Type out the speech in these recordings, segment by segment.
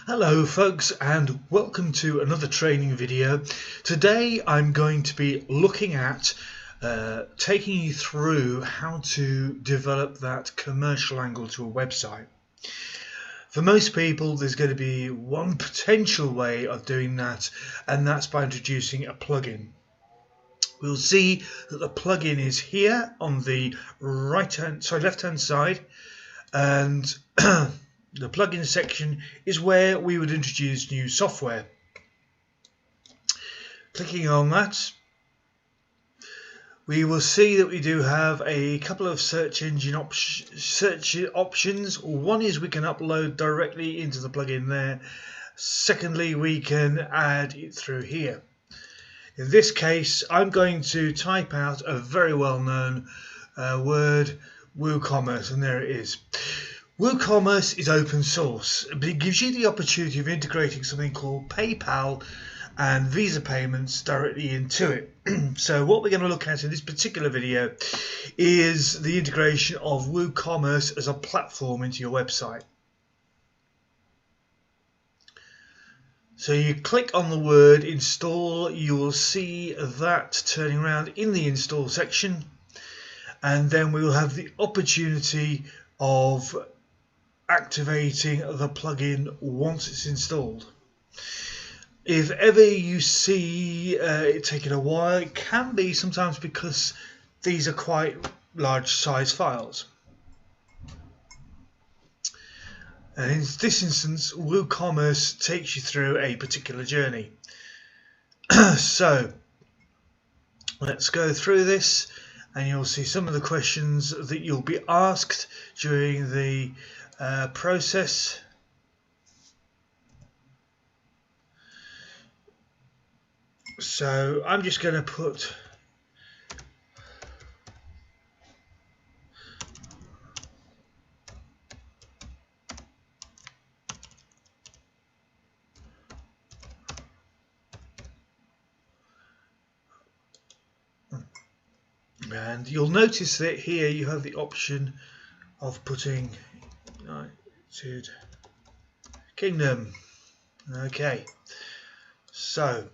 Hello folks, and welcome to another training video. Today I'm going to be looking at taking you through how to develop that commercial angle to a website. For most people there's going to be one potential way of doing that, and that's by introducing a plugin. We'll see that the plugin is here on the left hand side, and the plugin section is where we would introduce new software. Clicking on that, we will see that we do have a couple of search options. One is we can upload directly into the plugin there. Secondly, we can add it through here. In this case, I'm going to type out a very well-known word, WooCommerce, and there it is. WooCommerce is open source, but it gives you the opportunity of integrating something called PayPal and Visa payments directly into it. So what we're going to look at in this particular video is the integration of WooCommerce as a platform into your website. So you click on the word install, you will see that turning around in the install section, and then we will have the opportunity of activating the plugin once it's installed. If ever you see it taking a while, it can be sometimes because these are quite large size files. And in this instance, WooCommerce takes you through a particular journey. So let's go through this, and you'll see some of the questions that you'll be asked during the process. So I'm just going to put and you'll notice that here you have the option of putting United Kingdom. Okay, so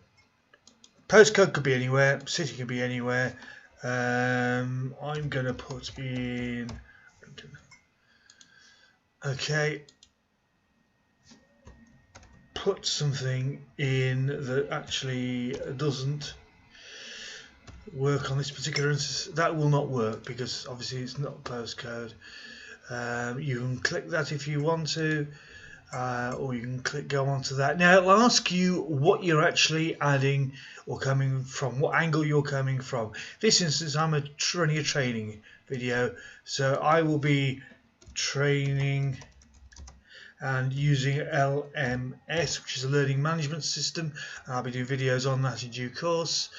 postcode could be anywhere, city could be anywhere. I'm going to put in, okay, put something in that actually doesn't work on this particular instance. That will not work because obviously it's not postcode. You can click that if you want to, or you can click go on to that. Now it'll ask you what you're actually adding or coming from, what angle you're coming from. This instance I'm running a training video, so I will be training and using LMS, which is a learning management system, and I'll be doing videos on that in due course.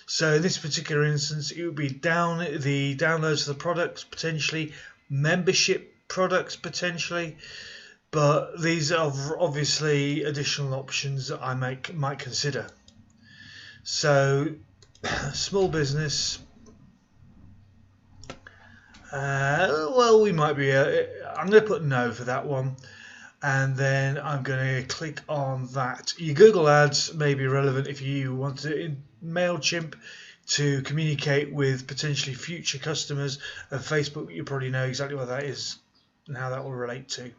So in this particular instance, it would be the downloads of the products, potentially membership products, potentially, but these are obviously additional options that I might consider. So small business, well, we might be I'm going to put no for that one, and then I'm going to click on that. Your Google ads may be relevant if you want to in MailChimp to communicate with potentially future customers of Facebook. You probably know exactly what that is and how that will relate to.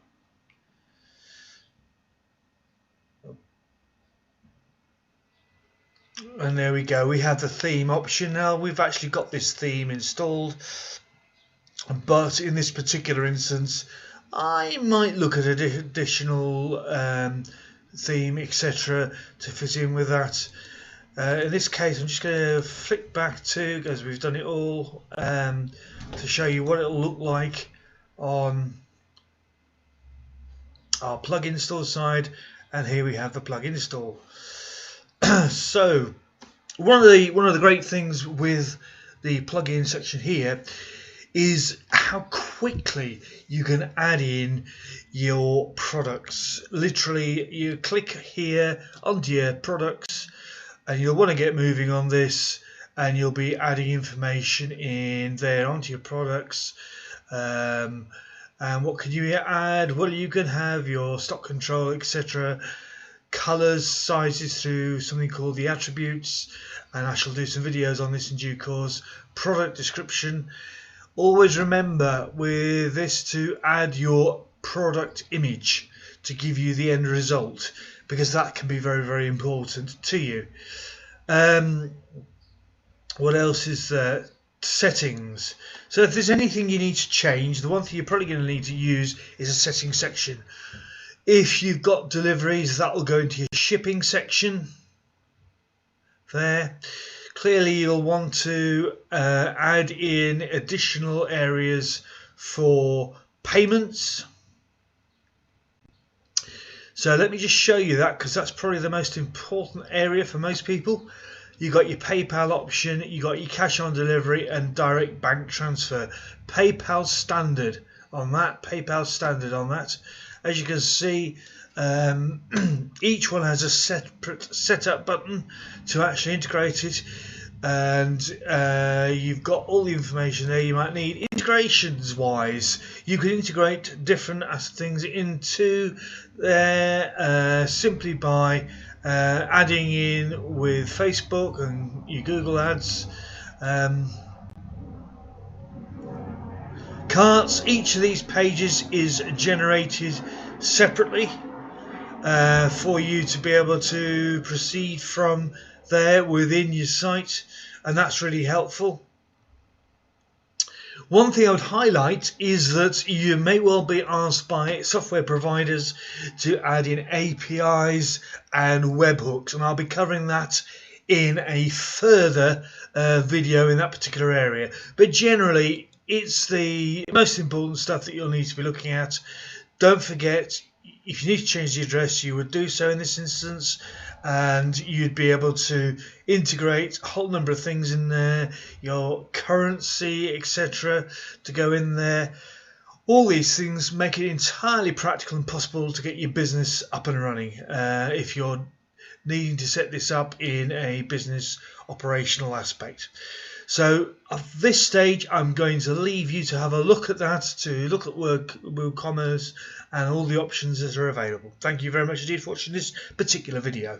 And there we go, we have the theme option. Now we've actually got this theme installed, but in this particular instance I might look at an additional theme, etc., to fit in with that. In this case I'm just going to flick back to, because we've done it all, to show you what it'll look like on our plug install side, and here we have the plug install. So one of the great things with the plugin section here is how quickly you can add in your products. Literally, you click here onto your products and you'll want to get moving on this, and you'll be adding information in there onto your products, and what can you add. Well, you can have your stock control, etc., colors, sizes through something called the attributes, and I shall do some videos on this in due course. Product description. Always remember with this to add your product image to give you the end result, because that can be very, very important to you. What else is there? Settings. So if there's anything you need to change, the one thing you're probably going to need to use is a settings section. If you've got deliveries, that will go into your shipping section there. Clearly you'll want to add in additional areas for payments. So let me just show you that, because that's probably the most important area for most people. You got your PayPal option, you got your cash on delivery and direct bank transfer. PayPal standard on that. As you can see, each one has a separate setup button to actually integrate it, and you've got all the information there you might need. Integrations wise, you can integrate different things into there simply by adding in with Facebook and your Google ads. Carts, each of these pages is generated separately for you to be able to proceed from there within your site, and that's really helpful. One thing I would highlight is that you may well be asked by software providers to add in APIs and webhooks, and I'll be covering that in a further video in that particular area. But generally, it's the most important stuff that you'll need to be looking at. Don't forget, if you need to change the address, you would do so in this instance, and you'd be able to integrate a whole number of things in there, your currency, etc., to go in there. All these things make it entirely practical and possible to get your business up and running if you're needing to set this up in a business operational aspect. So at this stage, I'm going to leave you to have a look at that, to look at WooCommerce and all the options that are available. Thank you very much indeed for watching this particular video.